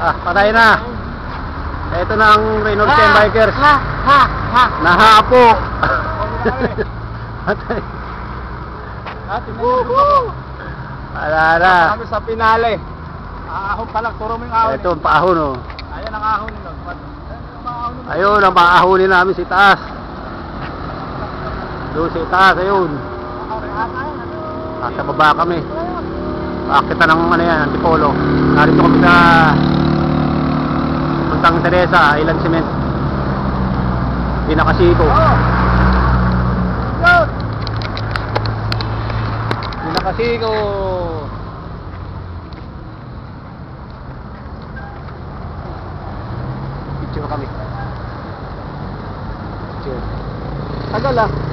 Ah, patay na. Ito na ang Reynolds and Bikers. Nahapo. Patay. Wala na. Kami sa pinale. Ahon pa lang, turo mo yung ahon. Ito ang paahon, oh. Ayan ang ahon nyo. Ayun, ang maahonin namin si taas. Doon si taas, ayun. Sa baba kami. Akita ng ano yan, Antipolo. Narito kami sa Puntang Teresa, Island Cement. Pinakasiko. Pinakasiko. Picture kami. Picture. Tagal ah.